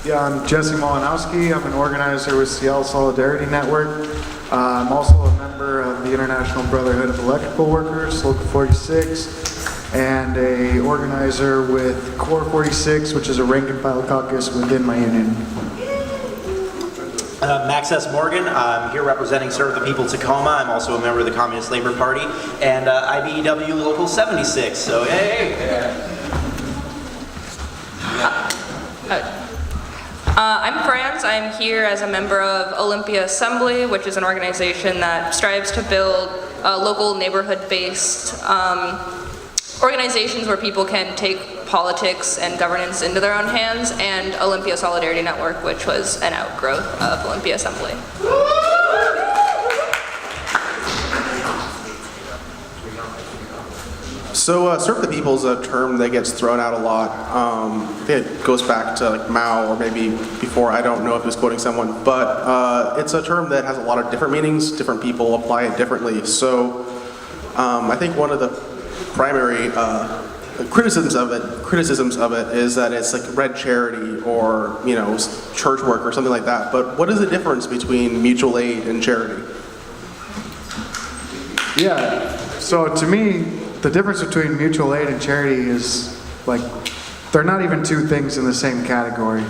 Yeah, I'm Jesse Malinowski. I'm an organizer with Seattle Solidarity Network. I'm also a member of the International Brotherhood of Electrical Workers, Local 46, and a organizer with Core 46, which is a rank and file caucus within my union. Max S. Morgan. I'm here representing Serve the People Tacoma. I'm also a member of the Communist Labor Party and IBEW Local 76. So, hey. I'm Franz. I'm here as a member of Olympia Assembly, which is an organization that strives to build local neighborhood-based organizations where people can take politics and governance into their own hands, and Olympia Solidarity Network, which was an outgrowth of Olympia Assembly. So, serve the people is a term that gets thrown out a lot. I think it goes back to like Mao, or maybe before. I don't know if he was quoting someone, but it's a term that has a lot of different meanings. Different people apply it differently. So, I think one of the primary criticisms of it is that it's like red charity or church work or something like that. But what is the difference between mutual aid and charity? Yeah, so to me, the difference between mutual aid and charity is like, they're not even two things in the same category.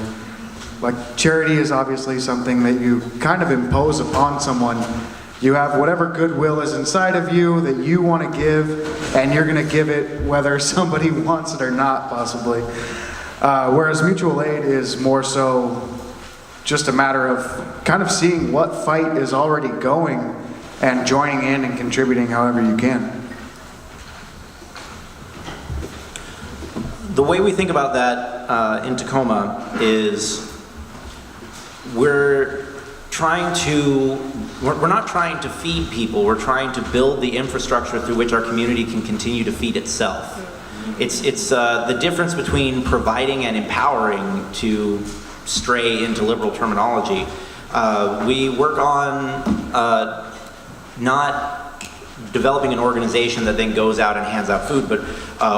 Like, charity is obviously something that you kind of impose upon someone. You have whatever goodwill is inside of you that you want to give, and you're going to give it whether somebody wants it or not, possibly. Whereas mutual aid is more so just a matter of kind of seeing what fight is already going and joining in and contributing however you can. The way we think about that in Tacoma is we're not trying to feed people, we're trying to build the infrastructure through which our community can continue to feed itself. It's the difference between providing and empowering, to stray into liberal terminology. We work on not developing an organization that then goes out and hands out food, but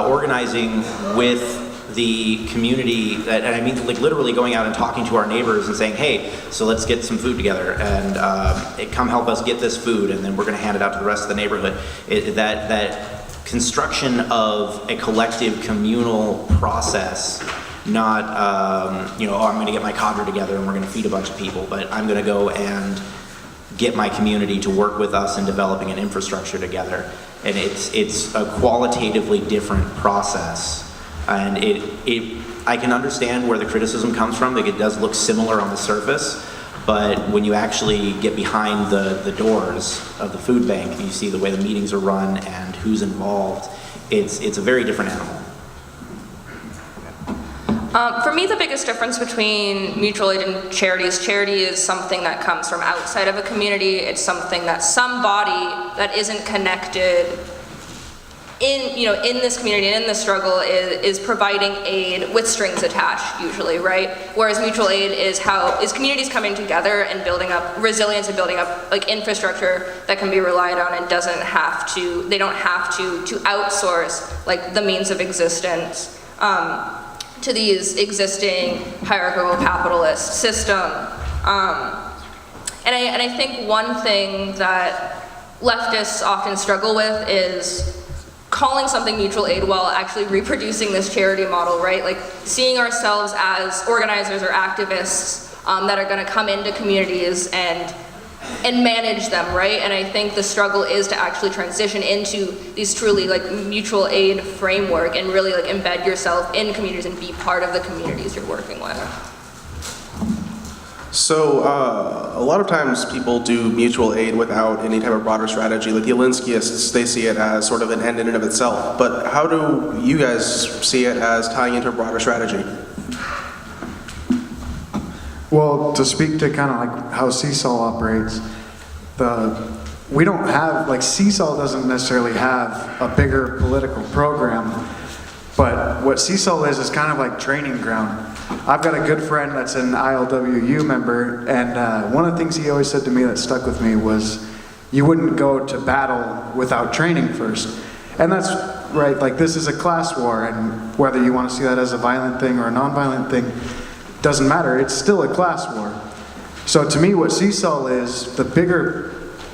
organizing with the community, and I mean like literally going out and talking to our neighbors and saying, hey, so let's get some food together, and come help us get this food, and then we're going to hand it out to the rest of the neighborhood. That construction of a collective communal process, not I'm going to get my cadre together and we're going to feed a bunch of people, but I'm going to go and get my community to work with us in developing an infrastructure together. And it's a qualitatively different process. And I can understand where the criticism comes from. Like, it does look similar on the surface, but when you actually get behind the doors of the food bank, you see the way the meetings are run and who's involved. It's a very different animal. For me, the biggest difference between mutual aid and charity is something that comes from outside of a community. It's something that somebody that isn't connected in this community and in this struggle is providing aid with strings attached, usually, right? Whereas mutual aid is communities coming together and building up resilience and building up like infrastructure that can be relied on, and they don't have to outsource like the means of existence to these existing hierarchical capitalist system. And I think one thing that leftists often struggle with is calling something mutual aid while actually reproducing this charity model, right? Like seeing ourselves as organizers or activists that are gonna come into communities and manage them, right? And I think the struggle is to actually transition into these truly like mutual aid framework and really like embed yourself in communities and be part of the communities you're working with. So, a lot of times people do mutual aid without any type of broader strategy. Like the Alinskyists, they see it as sort of an end in and of itself. But how do you guys see it as tying into a broader strategy? Well, to speak to kind of like how CSOL operates, we don't have, like CSOL doesn't necessarily have a bigger political program, but what CSOL is kind of like training ground. I've got a good friend that's an ILWU member, and one of the things he always said to me that stuck with me was, you wouldn't go to battle without training first. And that's right, like this is a class war, and whether you want to see that as a violent thing or a non-violent thing, doesn't matter. It's still a class war. So to me, what CSOL is,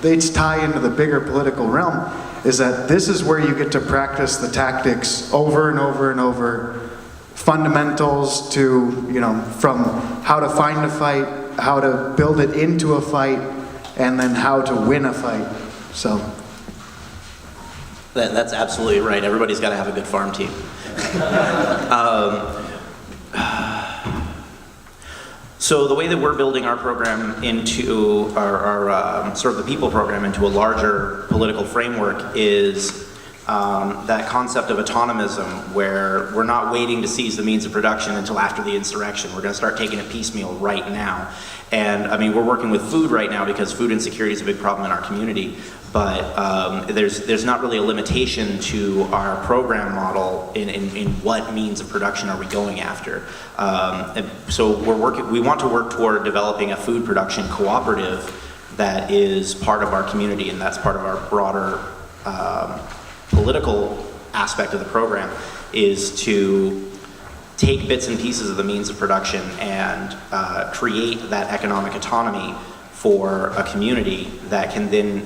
they tie into the bigger political realm, is that this is where you get to practice the tactics over and over and over, fundamentals to, from how to find a fight, how to build it into a fight, and then how to win a fight. So. That's absolutely right. Everybody's got to have a good farm team. So the way that we're building our program into our sort of the people program into a larger political framework is that concept of autonomism, where we're not waiting to seize the means of production until after the insurrection. We're going to start taking it piecemeal right now. And I mean, we're working with food right now because food insecurity is a big problem in our community. But there's not really a limitation to our program model in what means of production are we going after. And so we want to work toward developing a food production cooperative that is part of our community, and that's part of our broader political aspect of the program, is to take bits and pieces of the means of production and create that economic autonomy for a community that can then,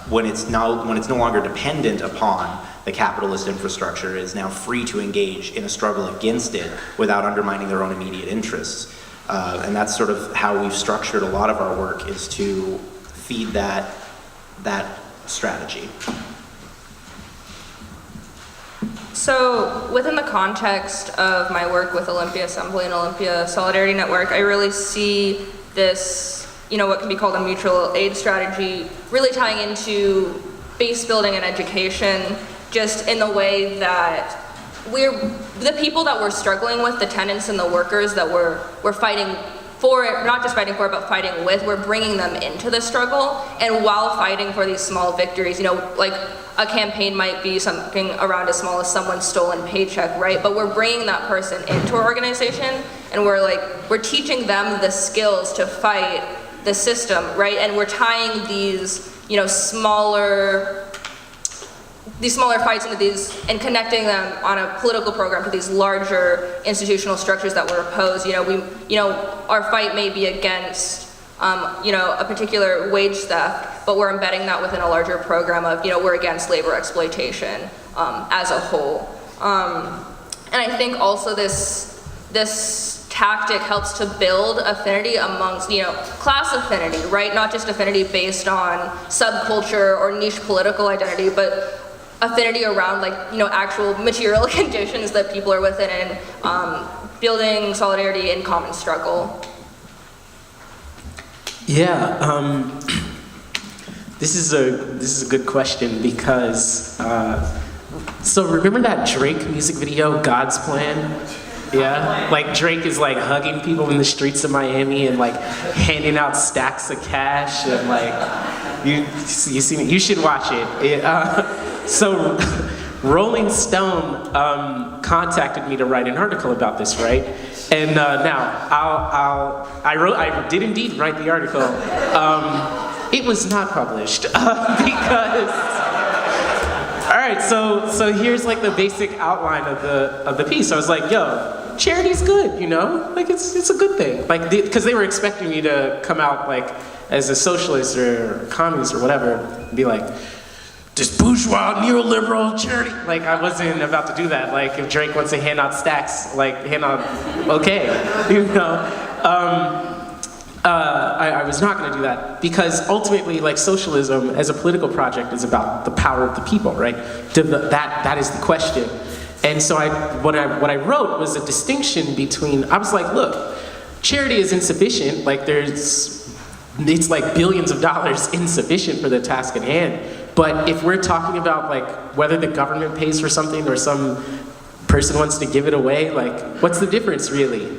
when it's no longer dependent upon the capitalist infrastructure, is now free to engage in a struggle against it without undermining their own immediate interests. And that's sort of how we've structured a lot of our work, is to feed that strategy. So within the context of my work with Olympia Assembly and Olympia Solidarity Network, I really see this, what can be called a mutual aid strategy, really tying into base building and education, just in the way that the people that we're struggling with, the tenants and the workers that we're fighting for it, not just fighting for it, but fighting with, we're bringing them into the struggle. And while fighting for these small victories, like a campaign might be something around as small as someone's stolen paycheck, right? But we're bringing that person into our organization, and we're teaching them the skills to fight the system, right? And we're tying these, smaller fights into these, and connecting them on a political program to these larger institutional structures that we're opposed. Our fight may be against, a particular wage theft, but we're embedding that within a larger program of, we're against labor exploitation as a whole. And I think also this tactic helps to build affinity amongst, class affinity, right? Not just affinity based on subculture or niche political identity, but affinity around actual material conditions that people are within, and building solidarity in common struggle. Yeah, this is a good question, because so remember that Drake music video, God's Plan? Yeah, like Drake is hugging people in the streets of Miami and handing out stacks of cash, and you see, you should watch it. So Rolling Stone contacted me to write an article about this, right? And now I did indeed write the article. It was not published because. All right, so here's the basic outline of the piece. I was like, yo, charity's good, it's a good thing. Because they were expecting me to come out as a socialist or communist or whatever, and be like, this bourgeois neoliberal charity. I wasn't about to do that. If Drake wants to hand out stacks, hand out, okay, I was not going to do that, because ultimately, socialism as a political project is about the power of the people, right? That is the question. And so what I wrote was a distinction between, I was like, look, charity is insufficient. It's billions of dollars insufficient for the task at hand. But if we're talking about whether the government pays for something or some person wants to give it away, what's the difference really?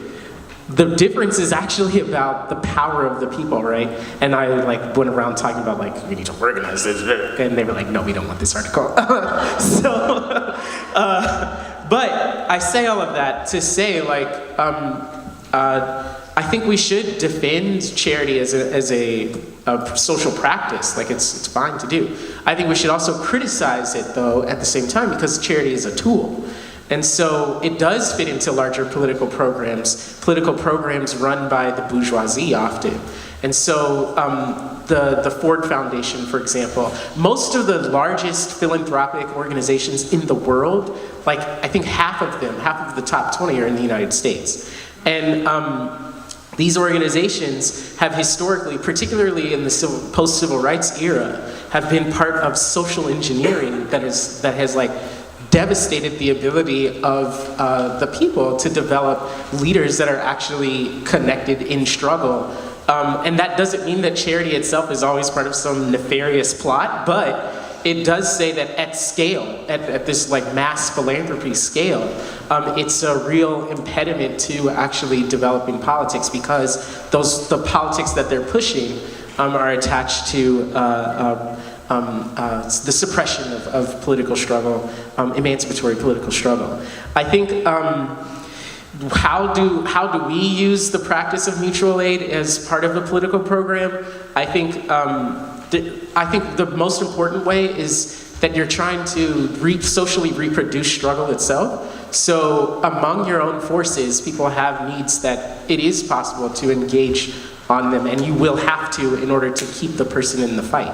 The difference is actually about the power of the people, right? And I went around talking about we need to organize this, and they were like, no, we don't want this article. But I say all of that to say I think we should defend charity as a social practice. It's fine to do. I think we should also criticize it though at the same time, because charity is a tool. And so it does fit into larger political programs run by the bourgeoisie often. And so the Ford Foundation, for example, most of the largest philanthropic organizations in the world, like I think half of the top 20 are in the United States. And these organizations have historically, particularly in the post-civil rights era, have been part of social engineering that has like devastated the ability of the people to develop leaders that are actually connected in struggle. And that doesn't mean that charity itself is always part of some nefarious plot, but it does say that at scale, at this like mass philanthropy scale, it's a real impediment to actually developing politics, because the politics that they're pushing are attached to the suppression of political struggle, emancipatory political struggle. I think how do we use the practice of mutual aid as part of the political program? I think the most important way is that you're trying to socially reproduce struggle itself. So among your own forces, people have needs that it is possible to engage on them, and you will have to in order to keep the person in the fight.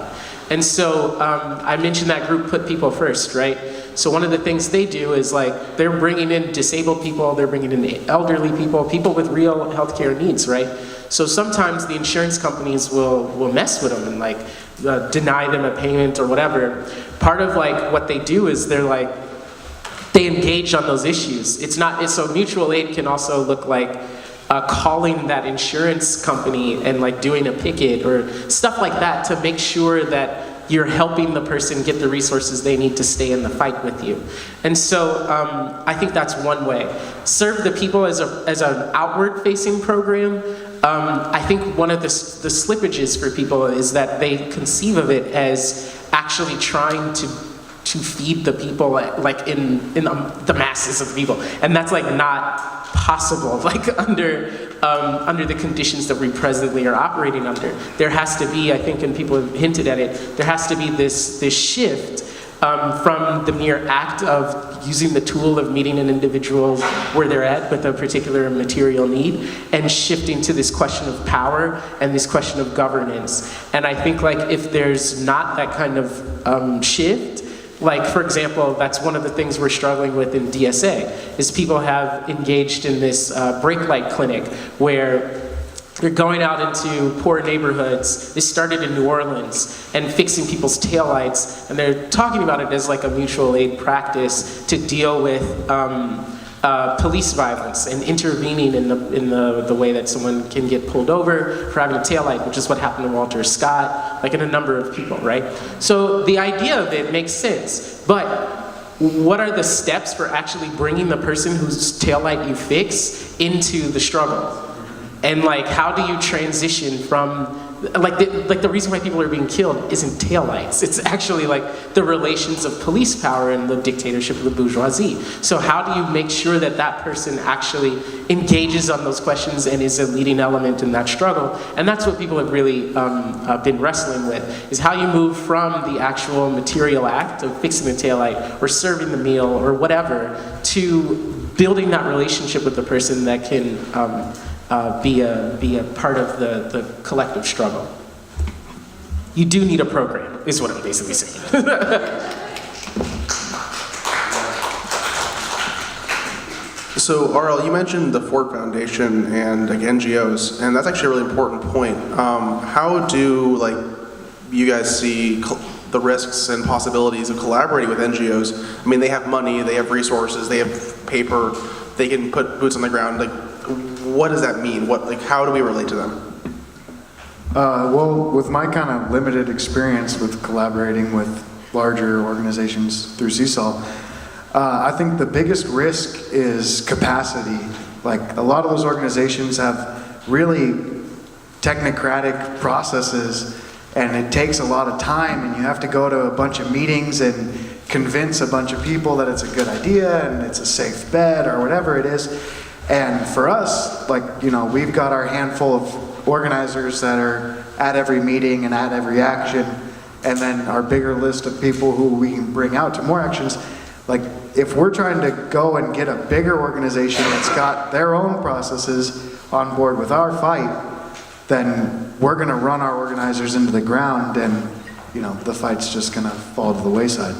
And so I mentioned that group Put People First, right? So one of the things they do is like they're bringing in disabled people, they're bringing in elderly people with real healthcare needs, right? So sometimes the insurance companies will mess with them and like deny them a payment or whatever. Part of like what they do is they engage on those issues. So mutual aid can also look like calling that insurance company and like doing a picket or stuff like that to make sure that you're helping the person get the resources they need to stay in the fight with you. And so I think that's one way. Serve the people as an outward-facing program. I think one of the slippages for people is that they conceive of it as actually trying to feed the people like in the masses of the people, and that's like not possible, like under the conditions that we presently are operating under. There has to be, I think, and people have hinted at it, there has to be this shift from the mere act of using the tool of meeting an individual where they're at with a particular material need, and shifting to this question of power and this question of governance. And I think like if there's not that kind of shift, like, for example, that's one of the things we're struggling with in DSA, is people have engaged in this brake light clinic where they're going out into poor neighborhoods. This started in New Orleans, and fixing people's taillights, and they're talking about it as like a mutual aid practice to deal with police violence and intervening in the way that someone can get pulled over for having a taillight, which is what happened to Walter Scott, like in a number of people, right? So the idea of it makes sense, but what are the steps for actually bringing the person whose taillight you fix into the struggle? And like, how do you transition from, the reason why people are being killed isn't taillights. It's actually like the relations of police power and the dictatorship of the bourgeoisie. So how do you make sure that that person actually engages on those questions and is a leading element in that struggle? And that's what people have really been wrestling with, is how you move from the actual material act of fixing the taillight or serving the meal or whatever to building that relationship with the person that can be a part of the collective struggle. You do need a program, is what I'm basically saying. So, RL, you mentioned the Ford Foundation and like NGOs, and that's actually a really important point. How do you guys see the risks and possibilities of collaborating with NGOs? I mean, they have money, they have resources, they have paper, they can put boots on the ground. What does that mean? How do we relate to them? Well, with my kind of limited experience with collaborating with larger organizations through CSOL, I think the biggest risk is capacity. Like, a lot of those organizations have really technocratic processes, and it takes a lot of time, and you have to go to a bunch of meetings and convince a bunch of people that it's a good idea and it's a safe bet or whatever it is. And for us, we've got our handful of organizers that are at every meeting and at every action, and then our bigger list of people who we can bring out to more actions. if we're trying to go and get a bigger organization that's got their own processes on board with our fight, then we're going to run our organizers into the ground, and the fight's just going to fall to the wayside.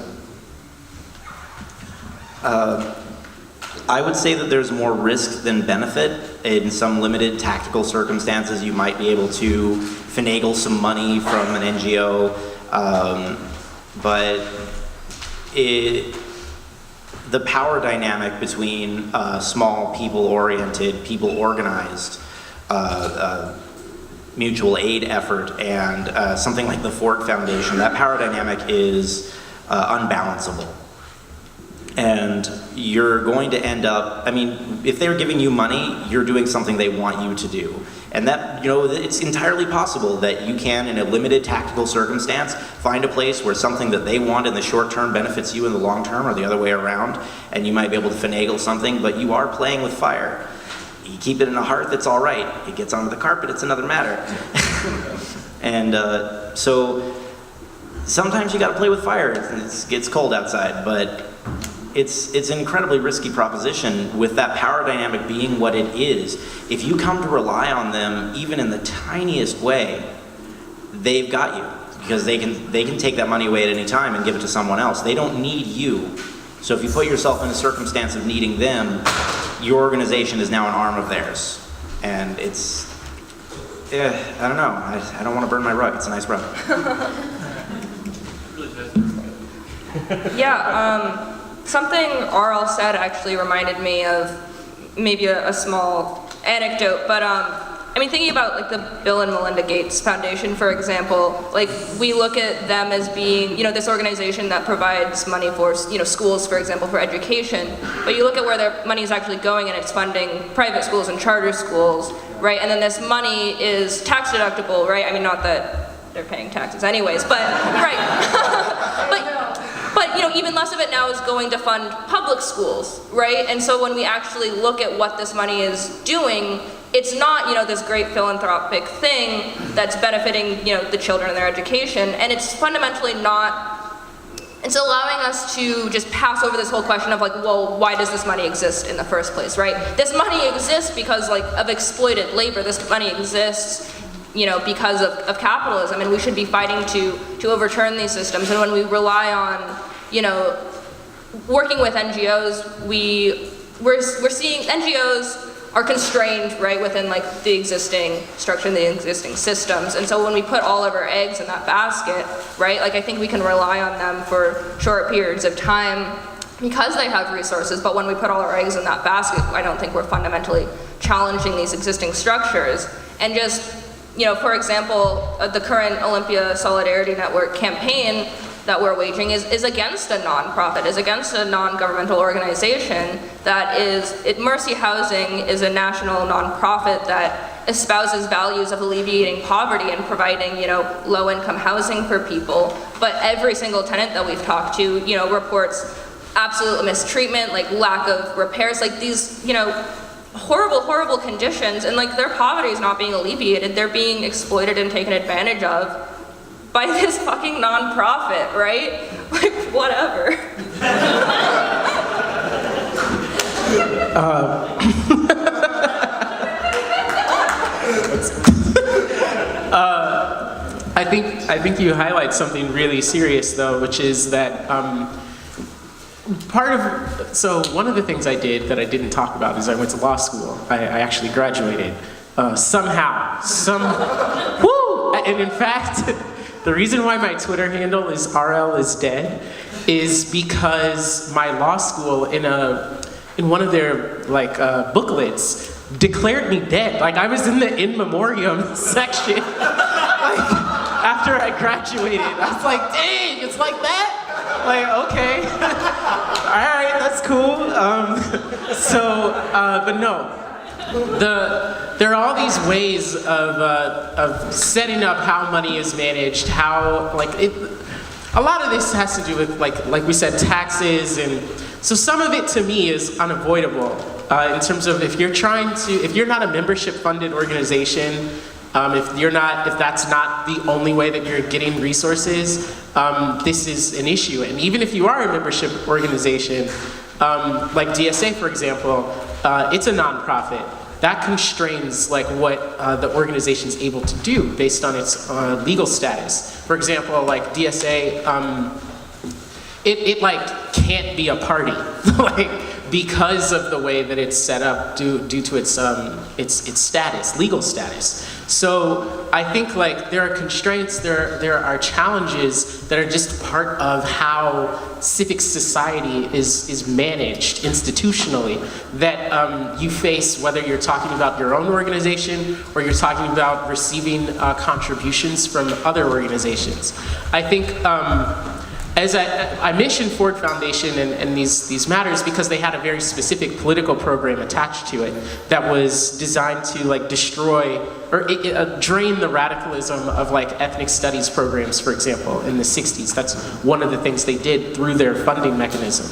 I would say that there's more risk than benefit. In some limited tactical circumstances, you might be able to finagle some money from an NGO, but the power dynamic between small, people-oriented, people-organized mutual aid effort and something like the Ford Foundation, that power dynamic is unbalanceable. And you're going to end up, if they're giving you money, you're doing something they want you to do. And that, it's entirely possible that you can, in a limited tactical circumstance, find a place where something that they want in the short term benefits you in the long term, or the other way around, and you might be able to finagle something, but you are playing with fire. You keep it in a hearth, it's all right. It gets onto the carpet, it's another matter. And so sometimes you gotta play with fire. It gets cold outside, but it's an incredibly risky proposition with that power dynamic being what it is. If you come to rely on them, even in the tiniest way, they've got you, because they can take that money away at any time and give it to someone else. They don't need you. So if you put yourself in a circumstance of needing them, your organization is now an arm of theirs. And it's, I don't know. I don't want to burn my rug. It's a nice rug. Yeah, something RL said actually reminded me of maybe a small anecdote, but thinking about like the Bill and Melinda Gates Foundation, for example, like we look at them as being, this organization that provides money for, schools, for example, for education, but you look at where their money is actually going, and it's funding private schools and charter schools, right? And then this money is tax deductible, right? Not that they're paying taxes anyways, but, right. But even less of it now is going to fund public schools, right? And so when we actually look at what this money is doing, it's not, this great philanthropic thing that's benefiting, the children and their education, and it's fundamentally not, it's allowing us to just pass over this whole question of like, well, why does this money exist in the first place, right? This money exists because of exploited labor. This money exists because of capitalism, and we should be fighting to overturn these systems. And when we rely on, working with NGOs, we're seeing NGOs are constrained, right, within like the existing structure and the existing systems. And so when we put all of our eggs in that basket, right, like I think we can rely on them for short periods of time because they have resources, but when we put all our eggs in that basket, I don't think we're fundamentally challenging these existing structures. And just, for example, the current Olympia Solidarity Network campaign that we're waging is against a nonprofit, is against a non-governmental organization that Mercy Housing is a national nonprofit that espouses values of alleviating poverty and providing, low-income housing for people. But every single tenant that we've talked to, reports absolute mistreatment, like lack of repairs, like these, horrible, horrible conditions, and like their poverty is not being alleviated. They're being exploited and taken advantage of by this fucking nonprofit, right? Like, whatever. I think you highlight something really serious though, which is that so one of the things I did that I didn't talk about is I went to law school. I actually graduated somehow. And in fact, the reason why my Twitter handle is RL is dead is because my law school in one of their booklets declared me dead. Like I was in the in memoriam section after I graduated. I was like, dang, it's like that? Like, okay. All right, that's cool. But no. There are all these ways of setting up how money is managed, how a lot of this has to do with like we said, taxes, and so some of it to me is unavoidable in terms of if you're not a membership funded organization, if that's not the only way that you're getting resources, this is an issue. And even if you are a membership organization, Like DSA, for example, it's a nonprofit. That constrains like what the organization's able to do based on its legal status. For example, like DSA, it like can't be a party, like because of the way that it's set up due to its status, legal status. So I think like there are constraints, there are challenges that are just part of how civic society is managed institutionally that you face, whether you're talking about your own organization or you're talking about receiving contributions from other organizations. I think as I mentioned Ford Foundation and these matters because they had a very specific political program attached to it that was designed to like destroy or drain the radicalism of like ethnic studies programs, for example, in the 60s. That's one of the things they did through their funding mechanism.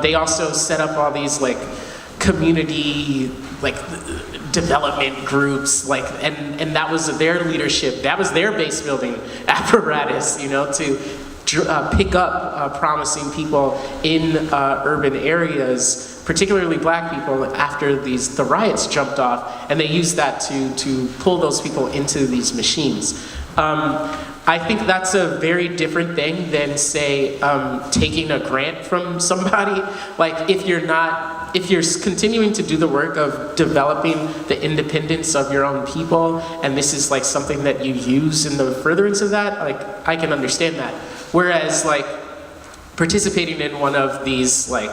They also set up all these like community like development groups, like, and that was their leadership, that was their base building apparatus, you know, to pick up promising people in urban areas, particularly black people, after the riots jumped off, and they used that to pull those people into these machines. I think that's a very different thing than, say, taking a grant from somebody. Like, if you're continuing to do the work of developing the independence of your own people, and this is like something that you use in the furtherance of that, like, I can understand that. Whereas, like, participating in one of these, like,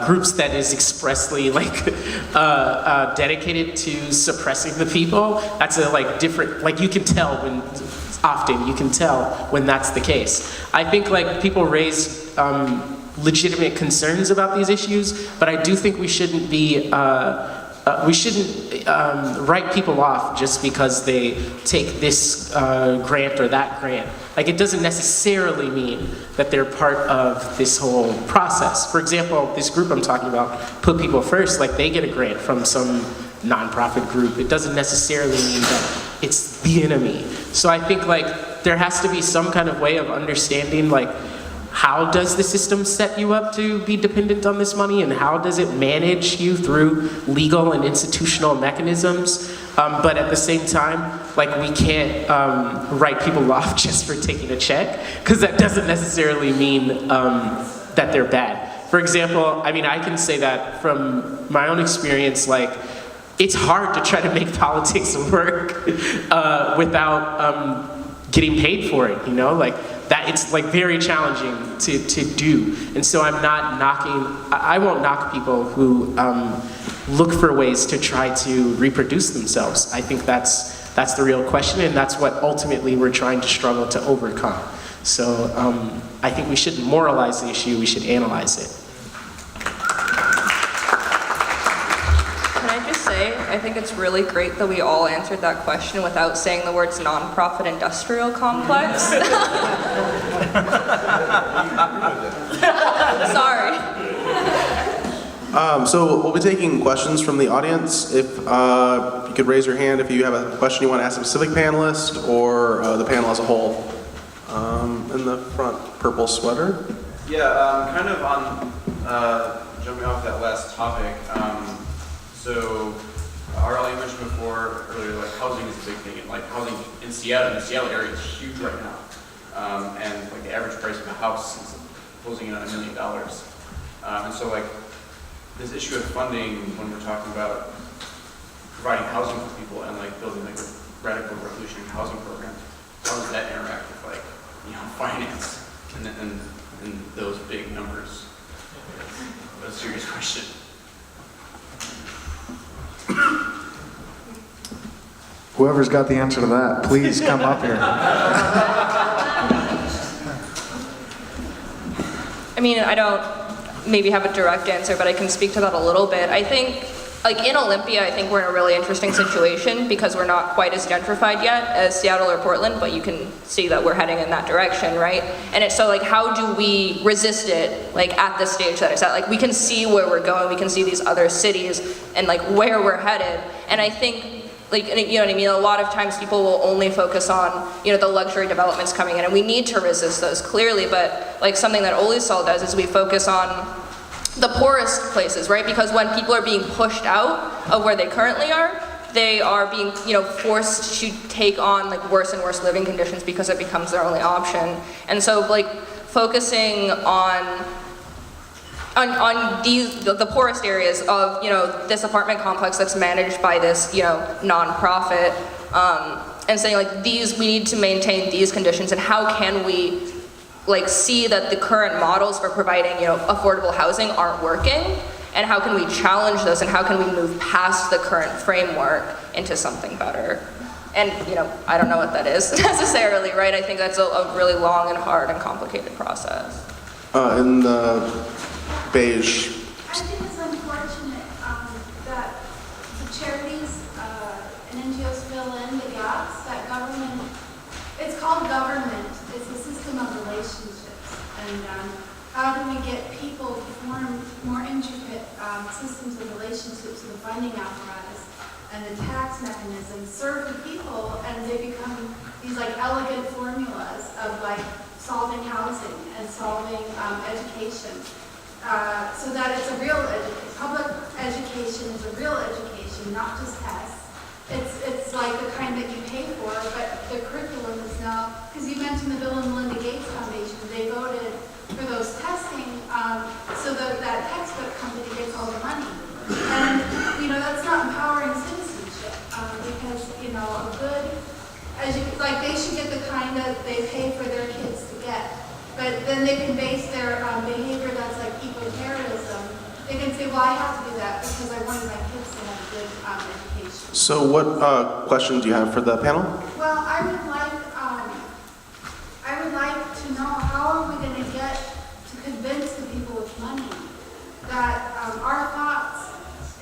groups that is expressly, like, dedicated to suppressing the people, that's a, like, different, like, you can tell when that's the case. I think, like, people raise legitimate concerns about these issues, but I do think we shouldn't write people off just because they take this grant or that grant. Like, it doesn't necessarily mean that they're part of this whole process. For example, this group I'm talking about, Put People First, like, they get a grant from some nonprofit group. It doesn't necessarily mean that it's the enemy. So I think, like, there has to be some kind of way of understanding, like, how does the system set you up to be dependent on this money, and how does it manage you through legal and institutional mechanisms? But at the same time, like, we can't write people off just for taking a check, because that doesn't necessarily mean that they're bad. For example, I mean, I can say that from my own experience, like, it's hard to try to make politics work without getting paid for it, you know? Like, that it's like very challenging to do. And so I'm not knocking, I won't knock people who look for ways to try to reproduce themselves. I think that's the real question, and that's what ultimately we're trying to struggle to overcome. So I think we shouldn't moralize the issue, we should analyze it. Can I just say, I think it's really great that we all answered that question without saying the words nonprofit industrial complex. Sorry. So we'll be taking questions from the audience. If you could raise your hand if you have a question you want to ask a specific panelist or the panel as a whole. In the front, purple sweater. Yeah, kind of on jumping off that last topic. So, Arl, you mentioned before earlier, like, housing is a big thing, and like housing in the Seattle area is huge right now, and like the average price of a house is closing in on $1 million, and so like this issue of funding when we're talking about providing housing for people and like building like a radical revolutionary housing program, how does that interact with, like, you know, finance and those big numbers? That's a serious question. Whoever's got the answer to that, please come up here. I mean, I don't maybe have a direct answer, but I can speak to that a little bit. I think, like, in Olympia, I think we're in a really interesting situation because we're not quite as gentrified yet as Seattle or Portland, but you can see that we're heading in that direction, right? And it's so, like, how do we resist it, like, at the stage that it's at? Like, we can see where we're going, we can see these other cities and, like, where we're headed. And I think, like, you know what I mean? A lot of times people will only focus on, you know, the luxury developments coming in, and we need to resist those clearly, but, like, something that Olisol does is we focus on the poorest places, right? Because when people are being pushed out of where they currently are, they are being, forced to take on like worse and worse living conditions because it becomes their only option. And so like focusing on the poorest areas of, this apartment complex that's managed by this, nonprofit, and saying like we need to maintain these conditions, and how can we like see that the current models for providing, affordable housing aren't working, and how can we challenge those, and how can we move past the current framework into something better? And, I don't know what that is necessarily, right? I think that's a really long and hard and complicated process. In the beige, I think it's unfortunate that the charities and NGOs fill in the gaps that government, it's called government, it's a system of relationships. And how do we get people to form more intricate systems of relationships with the funding apparatus and the tax mechanisms serve the people, and they become these like elegant formulas of like solving housing and solving education. So that it's a real public education is a real education, not just tests. It's like the kind that you pay for, but the curriculum is now, because you mentioned the Bill and Melinda Gates Foundation, they voted for those testing, so that textbook company gets all the money. And, that's not empowering citizenship, because, a good, like they should get the kind that they pay for their kids to get. But then they can base their behavior that's like eco-terrorism. They can say, well, I have to do that because I wanted my kids to have a good education. so what question do you have for the panel? Well, I would like to know, how are we going to get to convince the people with money that our thoughts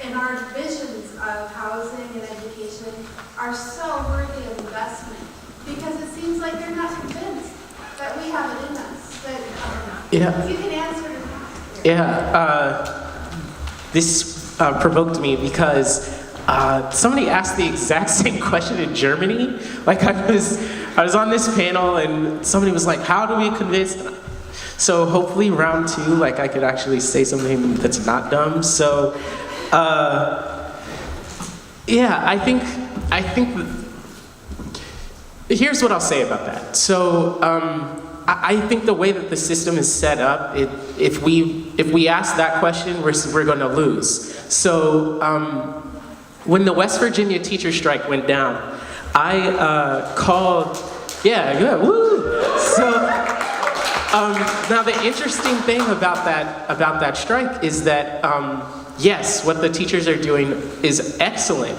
and our visions of housing and education are so worthy of investment? Because it seems like they're not convinced that we have it in us. But Yeah. you can answer to that. Yeah, this provoked me because somebody asked the exact same question in Germany. Like I was on this panel and somebody was like, "How do we convince?" So hopefully round 2, like I could actually say something that's not dumb. So yeah, I think here's what I'll say about that. So I think the way that the system is set up, if we ask that question, we're going to lose. So when the West Virginia teacher strike went down, I called, woo. So now the interesting thing about that strike is that yes, what the teachers are doing is excellent,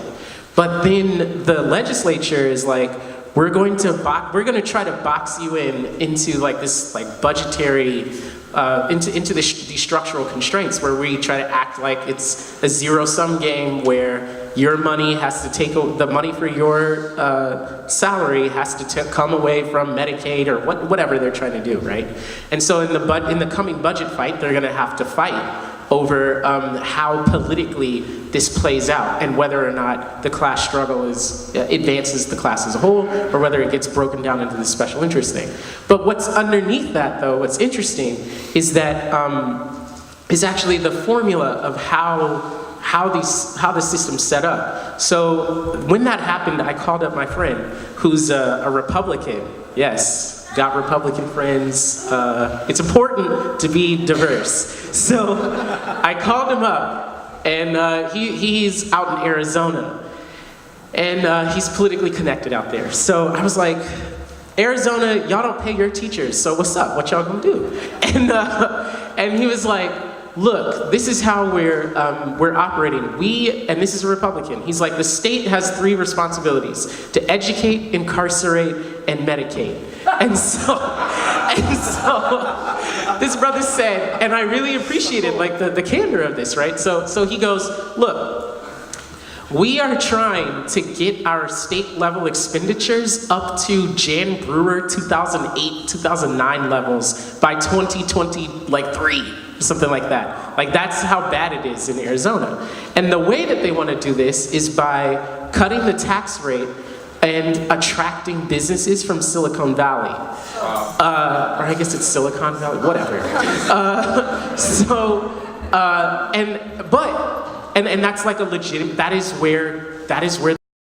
but then the legislature is like, we're going to try to box you into like this like budgetary into these structural constraints where we try to act like it's a zero-sum game where your money has to take the money for your salary has to come away from Medicaid or whatever they're trying to do, right? And so in the coming budget fight, they're going to have to fight over how politically this plays out and whether or not the class struggle advances the class as a whole or whether it gets broken down into the special interest thing. But what's underneath that, though, what's interesting is that is actually the formula of how the system's set up. So when that happened, I called up my friend who's a Republican. Yes, got Republican friends. It's important to be diverse. So I called him up, and he's out in Arizona, and he's politically connected out there. So I was like, Arizona, y'all don't pay your teachers, so what's up? What y'all gonna do? And he was like, look, this is how we're operating. And this is a Republican. He's like, the state has 3 responsibilities: to educate, incarcerate, and medicate. And so this brother said, and I really appreciated like the candor of this, right? So he goes, look, we are trying to get our state level expenditures up to Jan Brewer 2008, 2009 levels by 2023, something like that. Like that's how bad it is in Arizona. And the way that they want to do this is by cutting the tax rate and attracting businesses from Silicon Valley. Or I guess it's Silicon Valley, whatever. So And that's like a legitimate, that is where